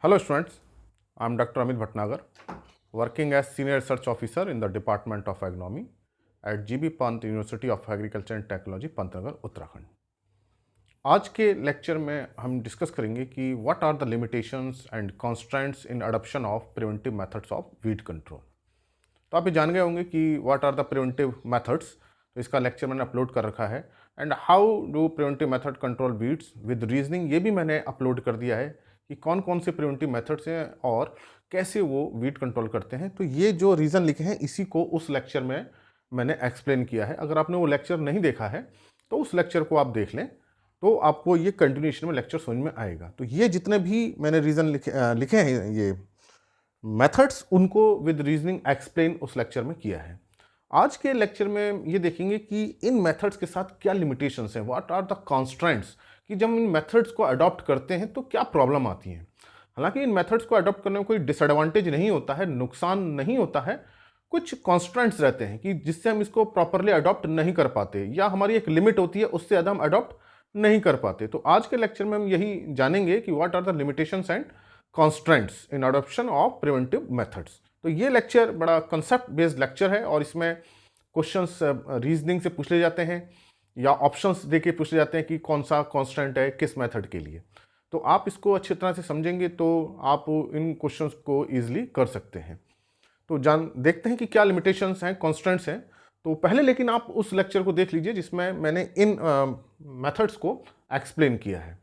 Hello students, I am Dr. Amit Bhatnagar, working as Senior Research Officer in the Department of Agronomy at GB Pant University of Agriculture and Technology, Pantnagar, Uttarakhand. आज के lecture में हम discuss करेंगे कि what are the limitations and constraints in adoption of preventive methods of weed control. तो आप ये जान गए होंगे कि what are the preventive methods, तो इसका लेक्चर मैंने अपलोड कर रखा है। And how do preventive method control weeds with reasoning, ये भी मैंने अपलोड कर दिया है कि कौन कौन से प्रिवेंटिव मेथड्स हैं और कैसे वो वीड कंट्रोल करते हैं। तो ये जो रीज़न लिखे हैं इसी को उस लेक्चर में मैंने एक्सप्लेन किया है। अगर आपने वो लेक्चर नहीं देखा है तो उस लेक्चर को आप देख लें, तो आपको ये कंटिन्यूशन में लेक्चर समझ में आएगा। तो ये जितने भी मैंने रीज़न लिखे हैं, ये मेथड्स, उनको विद रीजनिंग एक्सप्लेन उस लेक्चर में किया है। आज के लेक्चर में ये देखेंगे कि इन मेथड्स के साथ क्या लिमिटेशंस हैं, व्हाट आर द कॉन्स्ट्रेंट्स, कि जब इन मेथड्स को अडॉप्ट करते हैं तो क्या प्रॉब्लम आती है। हालांकि इन मेथड्स को अडॉप्ट करने में कोई डिसएडवांटेज नहीं होता है, नुकसान नहीं होता है, कुछ कॉन्स्ट्रेंट्स रहते हैं कि जिससे हम इसको प्रॉपरली अडॉप्ट नहीं कर पाते, या हमारी एक लिमिट होती है, उससे ज़्यादा हम अडॉप्ट नहीं कर पाते। तो आज के लेक्चर में हम यही जानेंगे कि what are the limitations and constraints in adoption of preventive methods. तो ये लेक्चर बड़ा कंसेप्ट बेस्ड लेक्चर है और इसमें क्वेश्चंस रीजनिंग से पूछ ले जाते हैं या ऑप्शंस देके पूछ ले जाते हैं कि कौन सा कॉन्स्टेंट है किस मेथड के लिए। तो आप इसको अच्छी तरह से समझेंगे तो आप इन क्वेश्चंस को ईजिली कर सकते हैं। तो देखते हैं कि क्या लिमिटेशंस हैं, कॉन्स्टेंट्स हैं। तो पहले लेकिन आप उस लेक्चर को देख लीजिए जिसमें मैंने इन मेथड्स को एक्सप्लेन किया है।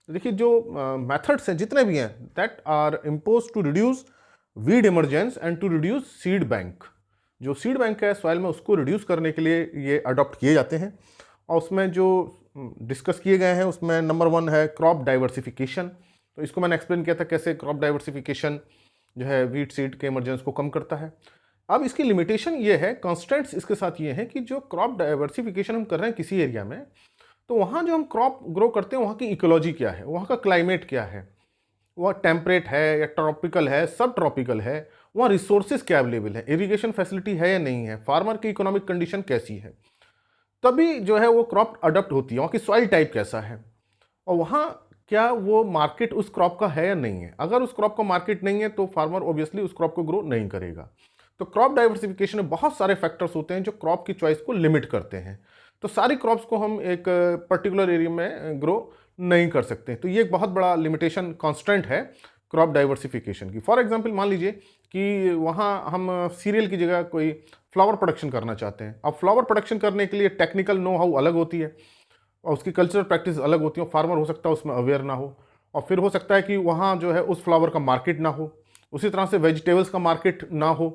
तो देखिए, जो मेथड्स हैं जितने भी हैं, that are impose to reduce weed emergence and to reduce seed bank. जो सीड बैंक है सॉइल में, उसको रिड्यूस करने के लिए ये अडॉप्ट किए जाते हैं। और उसमें जो डिस्कस किए गए हैं उसमें नंबर 1 है क्रॉप डाइवर्सिफिकेशन। तो इसको मैंने एक्सप्लेन किया था कैसे क्रॉप डाइवर्सिफिकेशन जो है वीट सीड के इमरजेंस को कम करता है। अब इसकी लिमिटेशन ये है, कॉन्स्टेंट्स इसके साथ ये है कि जो क्रॉप डाइवर्सिफिकेशन हम कर रहे हैं किसी एरिया में, तो वहाँ जो हम क्रॉप ग्रो करते हैं वहाँ की इकोलॉजी क्या है, वहाँ का क्लाइमेट क्या है, वह टेम्परेट है या ट्रॉपिकल है, सब ट्रॉपिकल है, वहाँ रिसोर्सेज क्या अवेलेबल है, इरिगेशन फैसिलिटी है या नहीं है, फार्मर की इकोनॉमिक कंडीशन कैसी है, तभी जो है वो क्रॉप अडॉप्ट होती है। वहाँ की सॉइल टाइप कैसा है और वहाँ क्या वो मार्केट उस क्रॉप का है या नहीं है। अगर उस क्रॉप का मार्केट नहीं है तो फार्मर ऑब्वियसली उस क्रॉप को ग्रो नहीं करेगा। तो क्रॉप डाइवर्सिफिकेशन में बहुत सारे फैक्टर्स होते हैं जो क्रॉप की चॉइस को लिमिट करते हैं। तो सारी क्रॉप्स को हम एक पर्टिकुलर एरिया में ग्रो नहीं कर सकते। तो ये एक बहुत बड़ा लिमिटेशन कॉन्स्टेंट है क्रॉप डाइवर्सिफिकेशन की। फॉर एग्जांपल मान लीजिए कि वहाँ हम सीरियल की जगह कोई फ्लावर प्रोडक्शन करना चाहते हैं। अब फ्लावर प्रोडक्शन करने के लिए टेक्निकल नो हाउ अलग होती है और उसकी कल्चरल प्रैक्टिस अलग होती है। फार्मर हो सकता है उसमें अवेयर ना हो, और फिर हो सकता है कि वहाँ जो है उस फ्लावर का मार्केट ना हो, उसी तरह से वेजिटेबल्स का मार्केट ना हो।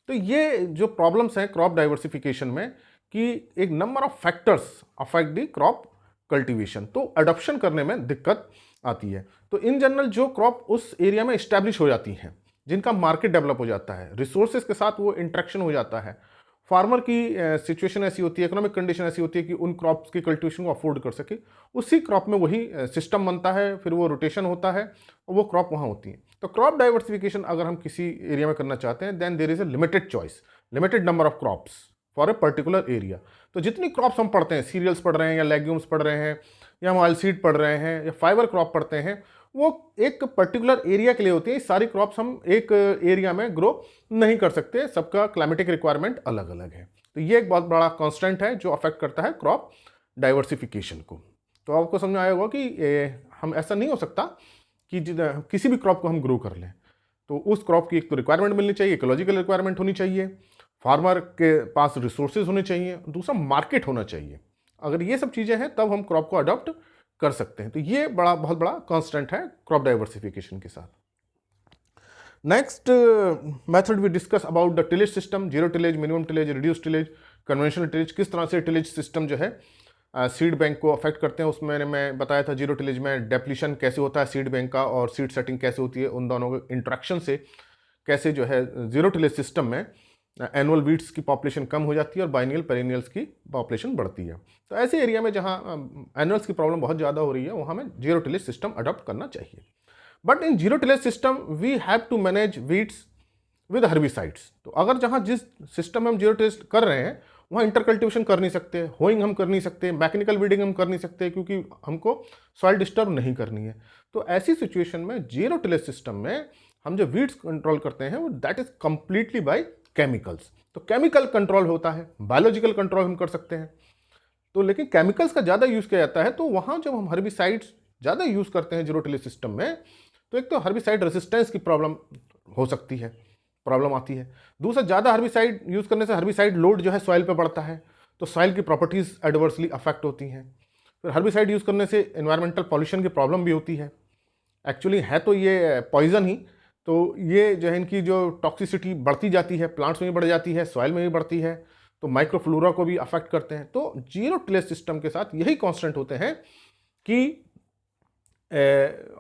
तो ये जो प्रॉब्लम्स हैं क्रॉप डाइवर्सिफिकेशन में कि एक number of factors affect the crop cultivation, तो अडॉप्शन करने में दिक्कत आती है। तो इन जनरल जो क्रॉप उस एरिया में इस्टेब्लिश हो जाती हैं, जिनका मार्केट डेवलप हो जाता है, रिसोर्सेज के साथ वो इंटरेक्शन हो जाता है, फार्मर की सिचुएशन ऐसी होती है, इकोनॉमिक कंडीशन ऐसी होती है कि उन क्रॉप्स की कल्टीवेशन को अफोर्ड कर सके, उसी क्रॉप में वही सिस्टम बनता है, फिर वो रोटेशन होता है और वो क्रॉप वहाँ होती है। तो क्रॉप डाइवर्सिफिकेशन अगर हम किसी एरिया में करना चाहते हैं, then there is a limited choice, limited number of crops for a particular area. तो जितनी क्रॉप्स हम पढ़ते हैं, सीरियल्स पढ़ रहे हैं या लेग्यूम्स पढ़ रहे हैं या हम ऑयल सीड पढ़ रहे हैं या फाइबर क्रॉप पढ़ते हैं, वो एक पर्टिकुलर एरिया के लिए होती है। सारी क्रॉप्स हम एक एरिया में ग्रो नहीं कर सकते, सबका क्लाइमेटिक रिक्वायरमेंट अलग अलग है। तो ये एक बहुत बड़ा कॉन्स्टेंट है जो अफेक्ट करता है क्रॉप डाइवर्सिफिकेशन को। तो आपको समझ में आया होगा कि हम ऐसा नहीं हो सकता कि किसी भी क्रॉप को हम ग्रो कर लें। तो उस क्रॉप की एक तो रिक्वायरमेंट मिलनी चाहिए, इकोलॉजिकल रिक्वायरमेंट होनी चाहिए, फार्मर के पास रिसोर्सेज होने चाहिए, दूसरा मार्केट होना चाहिए। अगर ये सब चीज़ें हैं तब हम क्रॉप को अडॉप्ट कर सकते हैं। तो ये बहुत बड़ा कांस्टेंट है क्रॉप डाइवर्सिफिकेशन के साथ। Next method we discuss about the tillage system, zero tillage, minimum tillage, reduce tillage, conventional tillage. किस तरह से टिलेज सिस्टम जो है सीड बैंक को अफेक्ट करते हैं, उसमें मैं बताया था। जीरो टिलेज में डेप्लीशन कैसे होता है सीड बैंक का और सीड सेटिंग कैसे होती है, उन दोनों के इंट्रैक्शन से कैसे जो है जीरो टिलेज सिस्टम में एनुअल वीड्स की पॉपुलेशन कम हो जाती है और बाइनियल पेरिनियल्स की पॉपुलेशन बढ़ती है। तो ऐसे एरिया में जहाँ एनुअल्स की प्रॉब्लम बहुत ज़्यादा हो रही है, वहाँ में जीरो टिलेज सिस्टम अडॉप्ट करना चाहिए। But in zero tillage system we have to manage weeds with herbicides. तो अगर जहाँ जिस सिस्टम में हम जीरो टिलेज कर रहे हैं वहाँ इंटर कल्टिवेशन कर नहीं सकते, होइंग हम कर नहीं सकते, मैकेनिकल वीडिंग हम कर नहीं सकते, क्योंकि हमको सॉइल डिस्टर्ब नहीं करनी है। तो ऐसी सिचुएशन में जीरो टिलेज सिस्टम में हम जो वीड्स कंट्रोल करते हैं वो that is completely by chemicals. तो केमिकल कंट्रोल होता है, बायोलॉजिकल कंट्रोल हम कर सकते हैं। तो लेकिन केमिकल्स का ज़्यादा यूज़ किया जाता है, तो वहाँ जब हम हर्बिसाइड्स ज़्यादा यूज़ करते हैं जीरो टिलेज सिस्टम में, तो एक तो हर्बिसाइड रेसिस्टेंस की प्रॉब्लम हो सकती है, प्रॉब्लम आती है। दूसरा, ज़्यादा हर्बिसाइड यूज़ करने से हर्बिसाइड लोड जो है सॉइल पे बढ़ता है, तो सॉइल की प्रॉपर्टीज़ एडवर्सली अफेक्ट होती हैं। फिर हर्बिसाइड यूज़ करने से एनवायरमेंटल पॉल्यूशन की प्रॉब्लम भी होती है। एक्चुअली है तो ये पॉइजन ही, तो ये जो है इनकी जो टॉक्सिसिटी बढ़ती जाती है, प्लांट्स में भी बढ़ जाती है, सॉइल में भी बढ़ती है, तो माइक्रोफ्लोरा को भी अफेक्ट करते हैं। तो जीरो टिलेज सिस्टम के साथ यही कांस्टेंट होते हैं कि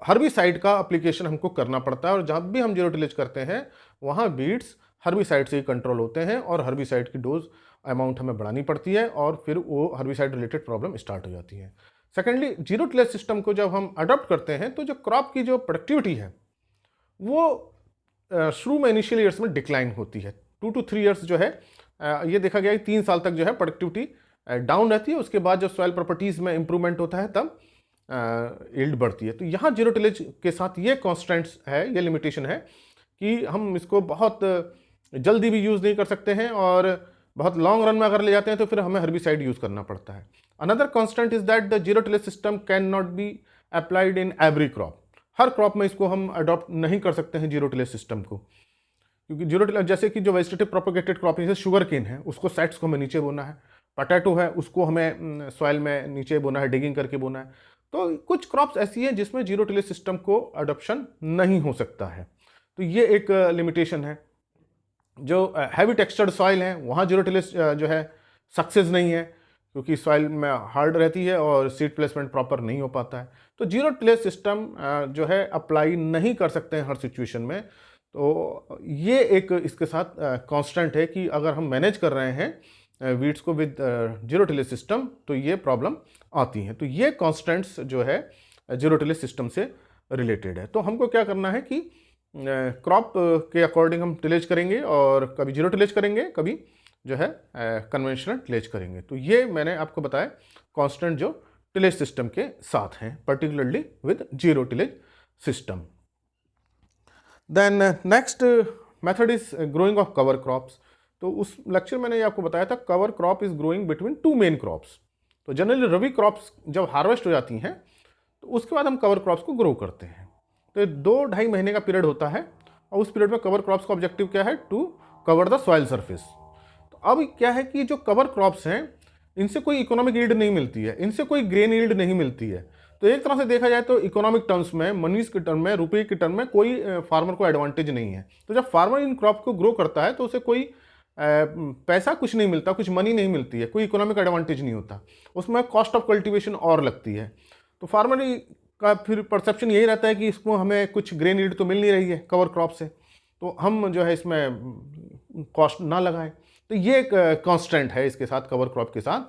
हर्बिसाइड का एप्लीकेशन हमको करना पड़ता है, और जब भी हम जीरो टिलेज करते हैं वहाँ वीड्स हर्बिसाइड से ही कंट्रोल होते हैं, और हर्बिसाइड की डोज अमाउंट हमें बढ़ानी पड़ती है, और फिर वो हर्बिसाइड रिलेटेड प्रॉब्लम स्टार्ट हो जाती है। सेकेंडली, जीरो टिलेज सिस्टम को जब हम अडॉप्ट करते हैं तो जो क्रॉप की जो प्रोडक्टिविटी है वो शुरू में इनिशियल ईयर्स में डिक्लाइन होती है। 2 to 3 ईयर्स जो है ये देखा गया कि 3 साल तक जो है प्रोडक्टिविटी डाउन रहती है। उसके बाद जब सॉइल प्रॉपर्टीज़ में इंप्रूवमेंट होता है तब यील्ड बढ़ती है। तो यहाँ जीरो टिलेज के साथ ये कॉन्स्टेंट्स है, ये लिमिटेशन है कि हम इसको बहुत जल्दी भी यूज़ नहीं कर सकते हैं, और बहुत लॉन्ग रन में अगर ले जाते हैं तो फिर हमें हर्बिसाइड यूज़ करना पड़ता है। Another constant is that the zero tillage system can not be applied in every crop. Her crop में इसको हम अडॉप्ट नहीं कर सकते हैं जीरो टिलेज सिस्टम को, क्योंकि जीरो टिलेज जैसे कि जो वेजिटेटिव प्रोपेगेटेड क्रॉप जैसे शुगर केन है, उसको साइड्स को हमें नीचे बोना है, पटैटो है उसको हमें सॉइल में नीचे बोना है, डिगिंग करके बोना है। तो कुछ क्रॉप्स ऐसी हैं जिसमें जीरो टिलेज सिस्टम को अडॉप्शन नहीं हो सकता है, तो ये एक लिमिटेशन है। जो हैवी टेक्सचर्ड सॉइल है वहाँ जीरो टिलेज जो है सक्सेस नहीं है, क्योंकि सॉइल में हार्ड रहती है और सीड प्लेसमेंट प्रॉपर नहीं हो पाता है। तो जीरो टिलेज सिस्टम जो है अप्लाई नहीं कर सकते हैं हर सिचुएशन में। तो ये एक इसके साथ कांस्टेंट है कि अगर हम मैनेज कर रहे हैं वीड्स को विद जीरो टिलेज सिस्टम तो ये प्रॉब्लम आती है। तो ये कांस्टेंट्स जो है जीरो टिलेज सिस्टम से रिलेटेड है। तो हमको क्या करना है कि क्रॉप के अकॉर्डिंग हम टिलेज करेंगे, और कभी जीरो टिलेज करेंगे, कभी जो है कन्वेंशनल टिलेज करेंगे। तो ये मैंने आपको बताया कांस्टेंट जो टिलेज सिस्टम के साथ हैं, particularly with zero tillage system. Then next method is growing of cover crops. तो उस लेक्चर मैंने ये आपको बताया था cover crop is growing between 2 main crops. तो जनरली रबी क्रॉप्स जब हार्वेस्ट हो जाती हैं तो उसके बाद हम कवर क्रॉप्स को ग्रो करते हैं। तो 2-2.5 महीने का पीरियड होता है, और उस पीरियड में कवर क्रॉप्स का ऑब्जेक्टिव क्या है? To cover the soil surface. तो अब क्या है कि जो कवर क्रॉप्स हैं इनसे कोई इकोनॉमिक यील्ड नहीं मिलती है, इनसे कोई ग्रेन यील्ड नहीं मिलती है। तो एक तरह से देखा जाए तो इकोनॉमिक टर्म्स में, मनीज के टर्म में, रुपये के टर्म में कोई फार्मर को एडवांटेज नहीं है। तो जब फार्मर इन क्रॉप को ग्रो करता है तो उसे कोई पैसा कुछ नहीं मिलता, कुछ मनी नहीं मिलती है, कोई इकोनॉमिक एडवांटेज नहीं होता, उसमें कॉस्ट ऑफ कल्टीवेशन और लगती है। तो फार्मर का फिर परसेप्शन यही रहता है कि इसको हमें कुछ ग्रेन यील्ड तो मिल नहीं रही है कवर क्रॉप से, तो हम जो है इसमें कॉस्ट ना लगाएं। तो ये एक कॉन्स्टेंट है इसके साथ, कवर क्रॉप के साथ,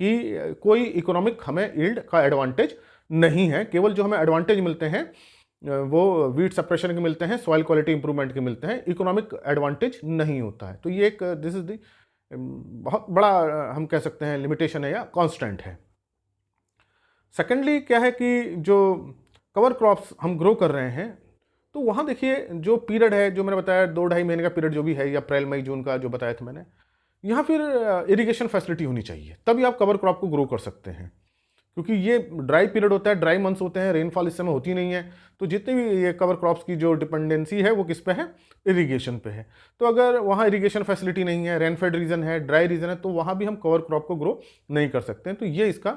कि कोई इकोनॉमिक हमें यील्ड का एडवांटेज नहीं है। केवल जो हमें एडवांटेज मिलते हैं वो वीड सप्रेशन के मिलते हैं, सॉइल क्वालिटी इंप्रूवमेंट के मिलते हैं, इकोनॉमिक एडवांटेज नहीं होता है। तो ये एक दिस इज द बहुत बड़ा हम कह सकते हैं लिमिटेशन है या कांस्टेंट है। सेकेंडली क्या है कि जो कवर क्रॉप्स हम ग्रो कर रहे हैं तो वहाँ देखिए जो पीरियड है जो मैंने बताया 2-2.5 महीने का पीरियड जो भी है, या अप्रैल मई जून का जो बताया था मैंने, यहाँ फिर इरिगेशन फैसिलिटी होनी चाहिए, तभी आप कवर क्रॉप को ग्रो कर सकते हैं। क्योंकि ये ड्राई पीरियड होता है, ड्राई मंथ्स होते हैं, रेनफॉल इस समय होती नहीं है, तो जितनी भी ये कवर क्रॉप्स की जो डिपेंडेंसी है वो किस पे है? इरिगेशन पे है। तो अगर वहाँ इरिगेशन फैसिलिटी नहीं है, रेनफेड रीजन है, ड्राई रीजन है, तो वहाँ भी हम कवर क्रॉप को ग्रो नहीं कर सकते हैं। तो ये इसका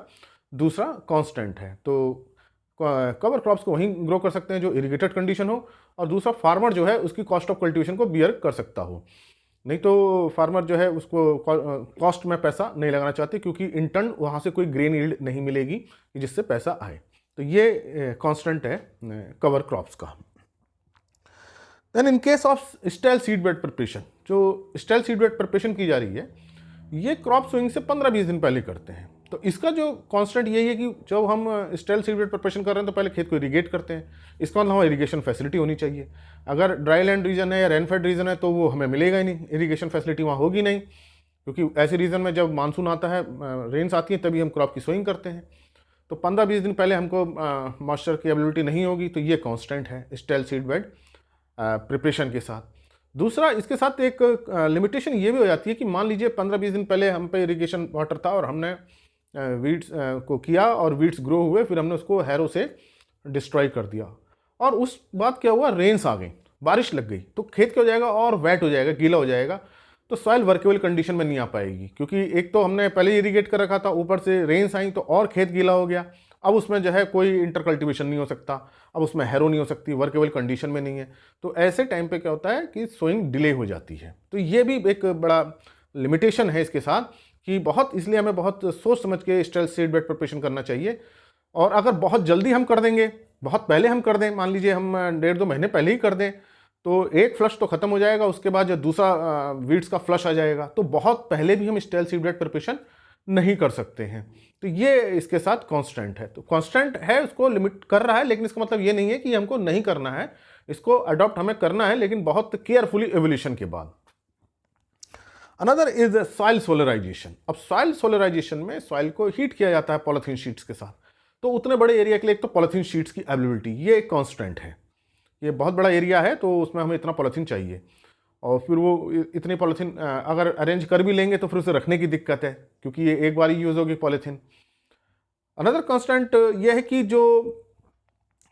दूसरा कांस्टेंट है। तो कवर क्रॉप्स को वहीं ग्रो कर सकते हैं जो इरिगेटेड कंडीशन हो, और दूसरा फार्मर जो है उसकी कॉस्ट ऑफ कल्टीवेशन को बियर कर सकता हो। नहीं तो फार्मर जो है उसको कॉस्ट में पैसा नहीं लगाना चाहते, क्योंकि इन टर्न वहाँ से कोई ग्रेन यील्ड नहीं मिलेगी जिससे पैसा आए। तो ये कांस्टेंट है कवर क्रॉप्स का। Then in case of stale seed bed preparation, जो स्टेल सीड बेड प्रिपरेशन की जा रही है ये क्रॉप सोइंग से 15-20 दिन पहले करते हैं। तो इसका जो कांस्टेंट यही है कि जब हम स्टेल सीड बेड प्रिपरेशन कर रहे हैं तो पहले खेत को इरिगेट करते हैं। इसका मतलब हमें इरिगेशन फैसिलिटी होनी चाहिए। अगर ड्राई लैंड रीजन है या रेनफेड रीजन है तो वो हमें मिलेगा ही नहीं, इरिगेशन फैसिलिटी वहाँ होगी नहीं। क्योंकि ऐसे रीजन में जब मानसून आता है, रेन्स आती हैं, तभी हम क्रॉप की सोइंग करते हैं। तो 15-20 दिन पहले हमको मॉइस्चर की अवेलेबिलिटी नहीं होगी, तो ये कांस्टेंट है स्टेल सीड बेड प्रिपरेशन के साथ। दूसरा, इसके साथ एक लिमिटेशन ये भी हो जाती है कि मान लीजिए 15-20 दिन पहले हम पे इरिगेशन वाटर था और हमने वीड्स को किया और वीड्स ग्रो हुए, फिर हमने उसको हैरो से डिस्ट्रॉय कर दिया, और उस बाद क्या हुआ, रेन्स आ गई, बारिश लग गई, तो खेत क्या हो जाएगा, और वेट हो जाएगा, गीला हो जाएगा, तो सॉइल वर्केबल कंडीशन में नहीं आ पाएगी। क्योंकि एक तो हमने पहले इरीगेट कर रखा था, ऊपर से रेन्स आई तो और खेत गीला हो गया, अब उसमें जो है कोई इंटरकल्टिवेशन नहीं हो सकता, अब उसमें हैरो नहीं हो सकती, वर्केबल कंडीशन में नहीं है। तो ऐसे टाइम पे क्या होता है कि सोइंग डिले हो जाती है। तो ये भी एक बड़ा लिमिटेशन है इसके साथ कि बहुत, इसलिए हमें बहुत सोच समझ के स्टेल सीड बेड प्रिपरेशन करना चाहिए। और अगर बहुत जल्दी हम कर देंगे, बहुत पहले हम कर दें, मान लीजिए हम 1.5-2 महीने पहले ही कर दें, तो एक फ्लश तो खत्म हो जाएगा, उसके बाद जो दूसरा वीड्स का फ्लश आ जाएगा, तो बहुत पहले भी हम स्टेल सीड बेड प्रिपरेशन नहीं कर सकते हैं। तो ये इसके साथ कांस्टेंट है। तो कांस्टेंट है, उसको लिमिट कर रहा है, लेकिन इसका मतलब ये नहीं है कि हमको नहीं करना है, इसको अडॉप्ट हमें करना है, लेकिन बहुत केयरफुली एवोल्यूशन के बाद। Another is soil solarization. अब सॉइल सोलराइजेशन में सॉइल को हीट किया जाता है पॉलिथीन शीट्स के साथ। तो उतने बड़े एरिया के लिए एक तो पॉलिथीन शीट्स की अवेलेबिलिटी, ये एक कांस्टेंट है। ये बहुत बड़ा एरिया है, तो उसमें हमें इतना पॉलिथीन चाहिए, और फिर वो इतनी पॉलिथीन अगर अरेंज कर भी लेंगे तो फिर उसे रखने की दिक्कत है, क्योंकि ये एक बार ही यूज होगी पॉलिथीन। अनदर कांस्टेंट ये है कि जो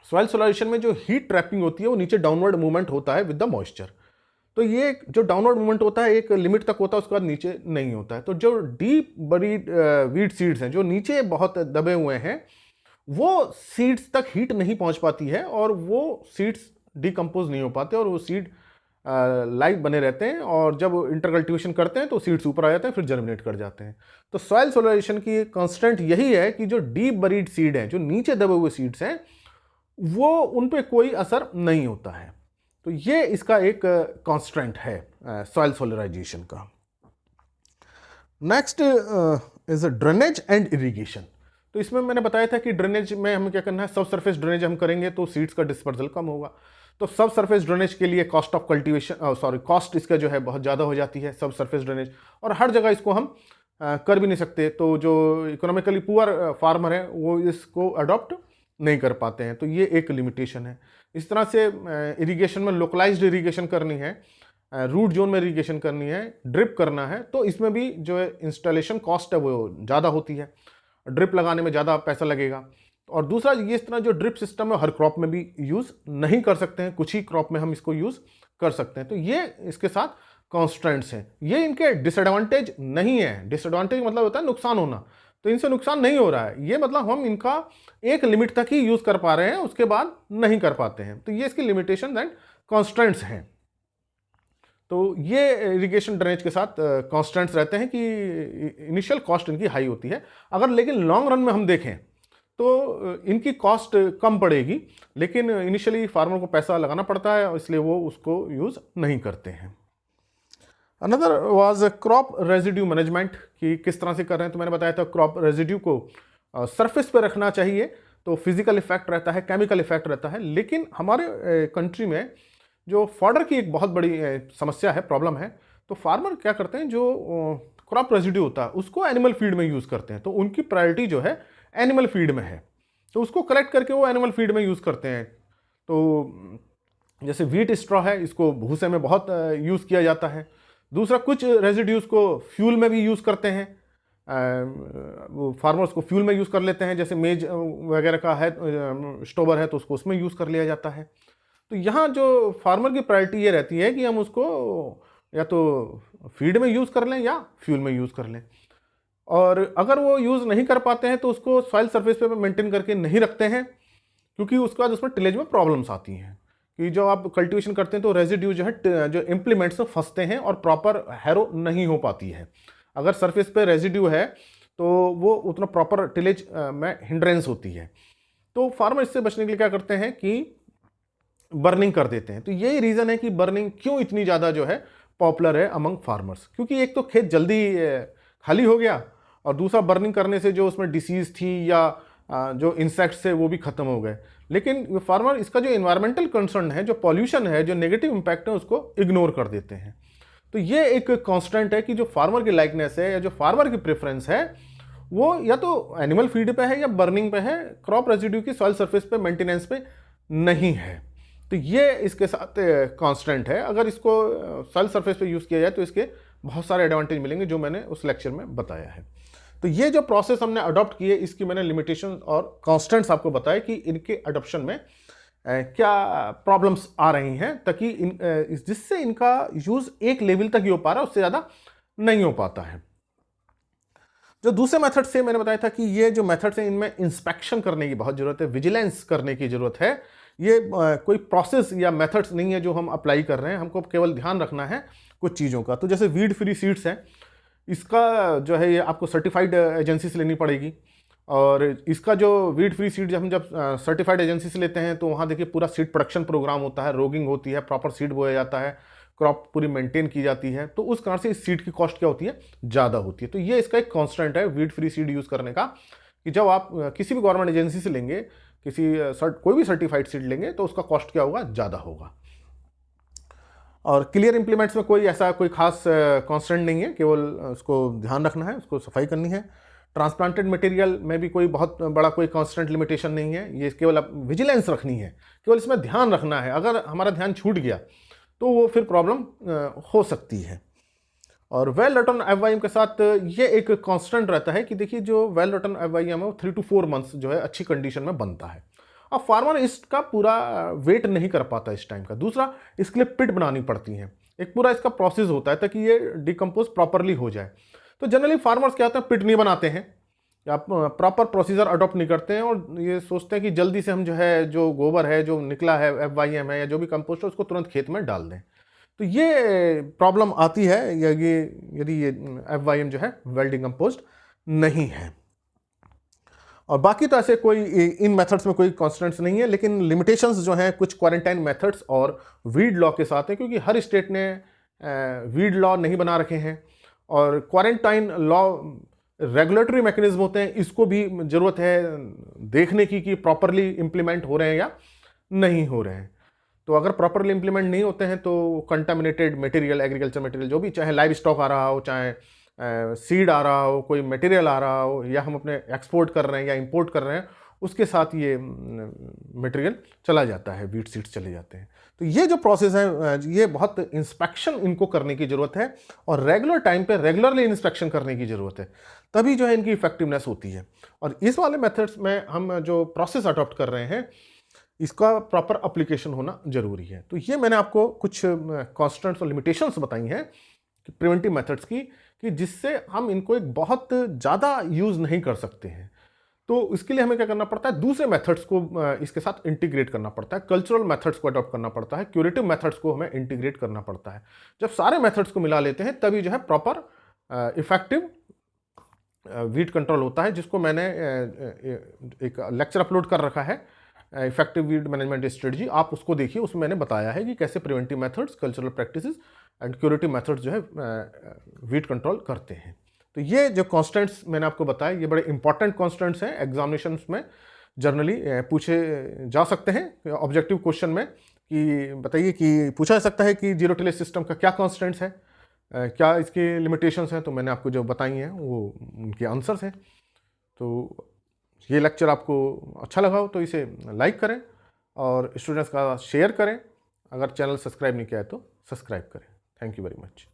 सॉइल सोलराइजेशन में जो हीट ट्रैपिंग होती है, वो नीचे डाउनवर्ड मूवमेंट होता है विद द मॉइस्चर। तो ये जो डाउनवर्ड मूवमेंट होता है एक लिमिट तक होता है, उसके बाद नीचे नहीं होता है। तो जो डीप बरीड वीड सीड्स हैं, जो नीचे बहुत दबे हुए हैं, वो सीड्स तक हीट नहीं पहुंच पाती है, और वो सीड्स डिकम्पोज नहीं हो पाते, और वो सीड लाइव बने रहते हैं, और जब इंटरकल्टिवेशन करते हैं तो सीड्स ऊपर आ जाते हैं, फिर जर्मिनेट कर जाते हैं। तो सॉइल सोलराइजेशन की कांस्टेंट यही है कि जो डीप बरीड सीड हैं, जो नीचे दबे हुए सीड्स हैं, वो उन पे कोई असर नहीं होता है। तो ये इसका एक कांस्टेंट है सॉइल सोलराइजेशन का। Next is drainage and irrigation. तो इसमें मैंने बताया था कि ड्रेनेज में हमें क्या करना है, सब सरफेस ड्रेनेज हम करेंगे तो सीड्स का डिस्पर्सल कम होगा। तो सब सरफेस ड्रेनेज के लिए कॉस्ट ऑफ कल्टीवेशन कॉस्ट इसका जो है बहुत ज़्यादा हो जाती है, सब सरफेस ड्रेनेज, और हर जगह इसको हम कर भी नहीं सकते। तो जो इकोनॉमिकली पुअर फार्मर है वो इसको अडॉप्ट नहीं कर पाते हैं, तो ये एक लिमिटेशन है। इस तरह से इरिगेशन में लोकलाइज्ड इरिगेशन करनी है, रूट जोन में इरिगेशन करनी है, ड्रिप करना है, तो इसमें भी जो है इंस्टॉलेशन कॉस्ट है वो ज़्यादा होती है, ड्रिप लगाने में ज़्यादा पैसा लगेगा। और दूसरा, ये इस तरह जो ड्रिप सिस्टम है हर क्रॉप में भी यूज़ नहीं कर सकते हैं, कुछ ही क्रॉप में हम इसको यूज़ कर सकते हैं। तो ये इसके साथ कॉन्स्टेंट्स हैं। ये इनके डिसएडवांटेज नहीं है। डिसएडवांटेज मतलब होता है नुकसान होना, तो इनसे नुकसान नहीं हो रहा है, ये मतलब हम इनका एक लिमिट तक ही यूज़ कर पा रहे हैं, उसके बाद नहीं कर पाते हैं। तो ये इसकी लिमिटेशन एंड कॉन्स्टेंट्स हैं। तो ये इरिगेशन ड्रेनेज के साथ कॉन्स्टेंट्स रहते हैं कि इनिशियल कॉस्ट इनकी हाई होती है। अगर लेकिन लॉन्ग रन में हम देखें तो इनकी कॉस्ट कम पड़ेगी, लेकिन इनिशियली फार्मर को पैसा लगाना पड़ता है, इसलिए वो उसको यूज़ नहीं करते हैं। Another was crop residue management, कि किस तरह से कर रहे हैं। तो मैंने बताया था क्रॉप रेजिड्यू को सरफेस पे रखना चाहिए, तो फिजिकल इफेक्ट रहता है, केमिकल इफेक्ट रहता है। लेकिन हमारे कंट्री में जो फॉडर की एक बहुत बड़ी समस्या है, प्रॉब्लम है। तो फार्मर क्या करते हैं, जो क्रॉप रेजिड्यू होता है उसको एनिमल फीड में यूज़ करते हैं। तो उनकी प्रायोरिटी जो है एनिमल फीड में है, तो उसको कलेक्ट करके वो एनिमल फीड में यूज़ करते हैं। तो जैसे व्हीट स्ट्रॉ है, इसको भूसे में बहुत यूज़ किया जाता है। दूसरा, कुछ रेजिड्यूज़ को फ्यूल में भी यूज़ करते हैं, वो फार्मर्स को फ्यूल में यूज़ कर लेते हैं, जैसे मेज वगैरह का है स्टोबर है तो उसको उसमें यूज़ कर लिया जाता है। तो यहाँ जो फार्मर की प्रायोरिटी ये रहती है कि हम उसको या तो फीड में यूज़ कर लें या फ्यूल में यूज़ कर लें। और अगर वो यूज़ नहीं कर पाते हैं तो उसको सॉइल सरफेस पे मेंटेन करके नहीं रखते हैं, क्योंकि उसके बाद उसमें टिलेज में प्रॉब्लम्स आती हैं कि जो आप कल्टीवेशन करते हैं तो रेजिड्यू जो है जो इम्प्लीमेंट्स में फंसते हैं और प्रॉपर हैरो नहीं हो पाती है। अगर सरफेस पे रेजिड्यू है तो वो उतना प्रॉपर टिलेज में हिंड्रेंस होती है। तो फार्मर इससे बचने के लिए क्या करते हैं कि बर्निंग कर देते हैं। तो यही रीज़न है कि बर्निंग क्यों इतनी ज़्यादा जो है पॉपुलर है अमंग फार्मर्स, क्योंकि एक तो खेत जल्दी खाली हो गया, और दूसरा बर्निंग करने से जो उसमें डिसीज़ थी या जो इंसेक्ट्स थे वो भी खत्म हो गए। लेकिन फार्मर इसका जो इन्वायरमेंटल कंसर्न है, जो पॉल्यूशन है, जो नेगेटिव इम्पैक्ट है, उसको इग्नोर कर देते हैं। तो ये एक कांस्टेंट है कि जो फार्मर की लाइकनेस है या जो फार्मर की प्रेफरेंस है वो या तो एनिमल फीड पे है या बर्निंग पे है, क्रॉप रेजिड्यू की सॉइल सरफेस पे मेंटेनेंस पे नहीं है। तो ये इसके साथ कांस्टेंट है। अगर इसको सॉइल सरफेस पे यूज़ किया जाए तो इसके बहुत सारे एडवांटेज मिलेंगे जो मैंने उस लेक्चर में बताया है। तो ये जो प्रोसेस हमने अडॉप्ट किए इसकी मैंने लिमिटेशन और कांस्टेंट्स आपको बताए कि इनके अडॉप्शन में क्या प्रॉब्लम्स आ रही हैं, ताकि जिससे इनका यूज़ एक लेवल तक ही हो पा रहा है, उससे ज़्यादा नहीं हो पाता है। जो दूसरे मेथड से मैंने बताया था कि ये जो मेथड्स हैं इनमें इंस्पेक्शन करने की बहुत ज़रूरत है, विजिलेंस करने की ज़रूरत है। ये कोई प्रोसेस या मेथड्स नहीं है जो हम अप्लाई कर रहे हैं, हमको केवल ध्यान रखना है कुछ चीज़ों का। तो जैसे वीड फ्री सीड्स है, इसका जो है ये आपको सर्टिफाइड एजेंसी से लेनी पड़ेगी। और इसका जो वीड फ्री सीड हम जब सर्टिफाइड एजेंसी से लेते हैं तो वहाँ देखिए पूरा सीड प्रोडक्शन प्रोग्राम होता है, रोगिंग होती है, प्रॉपर सीड बोया जाता है, क्रॉप पूरी मेंटेन की जाती है। तो उस कारण से इस सीड की कॉस्ट क्या होती है, ज़्यादा होती है। तो ये इसका एक कांस्टेंट है वीड फ्री सीड यूज़ करने का, कि जब आप किसी भी गवर्नमेंट एजेंसी से लेंगे, कोई भी सर्टिफाइड सीड लेंगे तो उसका कॉस्ट क्या होगा, ज़्यादा होगा। और क्लियर इंप्लीमेंट्स में कोई ऐसा कोई खास कांस्टेंट नहीं है, केवल उसको ध्यान रखना है, उसको सफाई करनी है। ट्रांसप्लांटेड मटेरियल में भी कोई बहुत बड़ा कोई कांस्टेंट लिमिटेशन नहीं है, ये केवल विजिलेंस रखनी है, केवल इसमें ध्यान रखना है। अगर हमारा ध्यान छूट गया तो वो फिर प्रॉब्लम हो सकती है। और वेल रिटर्न FYM के साथ ये एक कांस्टेंट रहता है कि देखिए जो वेल रिटर्न FYM है वो 3 to 4 मंथ्स जो है अच्छी कंडीशन में बनता है। अब फार्मर इसका पूरा वेट नहीं कर पाता इस टाइम का। दूसरा, इसके लिए पिट बनानी पड़ती हैं, एक पूरा इसका प्रोसेस होता है ताकि ये डिकम्पोज प्रॉपरली हो जाए। तो जनरली फार्मर्स क्या होते हैं, पिट नहीं बनाते हैं या प्रॉपर प्रोसीजर अडॉप्ट नहीं करते हैं, और ये सोचते हैं कि जल्दी से हम जो है जो गोबर है जो निकला है FYM है या जो भी कंपोस्ट है उसको तुरंत खेत में डाल दें। तो ये प्रॉब्लम आती है यदि ये FYM जो है वेल डिकम्पोज्ड नहीं है। और बाकी तो ऐसे कोई इन मेथड्स में कोई कॉन्स्टेंट्स नहीं है, लेकिन लिमिटेशंस जो हैं कुछ क्वारंटाइन मेथड्स और वीड लॉ के साथ हैं, क्योंकि हर स्टेट ने वीड लॉ नहीं बना रखे हैं। और क्वारंटाइन लॉ रेगुलेटरी मैकेनिज्म होते हैं, इसको भी ज़रूरत है देखने की कि प्रॉपरली इम्प्लीमेंट हो रहे हैं या नहीं हो रहे हैं। तो अगर प्रॉपरली इम्प्लीमेंट नहीं होते हैं तो कंटामिनेटेड मटेरियल, एग्रीकल्चर मटेरियल जो भी, चाहे लाइव स्टॉक आ रहा हो, चाहे सीड आ रहा हो, कोई मटेरियल आ रहा हो, या हम अपने एक्सपोर्ट कर रहे हैं या इंपोर्ट कर रहे हैं, उसके साथ ये मटेरियल चला जाता है, वीड सीड्स चले जाते हैं। तो ये जो प्रोसेस है ये बहुत इंस्पेक्शन इनको करने की ज़रूरत है, और रेगुलर टाइम पे रेगुलरली इंस्पेक्शन करने की ज़रूरत है, तभी जो है इनकी इफेक्टिवनेस होती है। और इस वाले मेथड्स में हम जो प्रोसेस अडॉप्ट कर रहे हैं इसका प्रॉपर अप्लीकेशन होना जरूरी है। तो ये मैंने आपको कुछ कॉन्स्टेंट्स और लिमिटेशंस बताई हैं प्रिवेंटिव मेथड्स की, कि जिससे हम इनको एक बहुत ज़्यादा यूज़ नहीं कर सकते हैं। तो इसके लिए हमें क्या करना पड़ता है, दूसरे मेथड्स को इसके साथ इंटीग्रेट करना पड़ता है, कल्चरल मेथड्स को अडॉप्ट करना पड़ता है, क्यूरेटिव मेथड्स को हमें इंटीग्रेट करना पड़ता है। जब सारे मेथड्स को मिला लेते हैं तभी जो है प्रॉपर इफेक्टिव वीड कंट्रोल होता है, जिसको मैंने एक लेक्चर अपलोड कर रखा है, इफेक्टिव वीड मैनेजमेंट स्ट्रेटजी। आप उसको देखिए, उसमें मैंने बताया है कि कैसे preventive methods, cultural practices and curative methods जो है वीड कंट्रोल करते हैं। तो ये जो कॉन्स्टेंट्स मैंने आपको बताया ये बड़े इंपॉर्टेंट कॉन्स्टेंट्स हैं, एग्जामिनेशंस में जनरली पूछे जा सकते हैं ऑब्जेक्टिव क्वेश्चन में, कि बताइए कि पूछा जा सकता है कि जीरो टिलेज सिस्टम का क्या कॉन्स्टेंट्स है, क्या इसके लिमिटेशंस हैं। तो मैंने आपको जो बताई हैं वो उनके आंसर्स हैं। तो ये लेक्चर आपको अच्छा लगा हो तो इसे लाइक करें और स्टूडेंट्स का शेयर करें। अगर चैनल सब्सक्राइब नहीं किया है तो सब्सक्राइब करें। Thank you very much.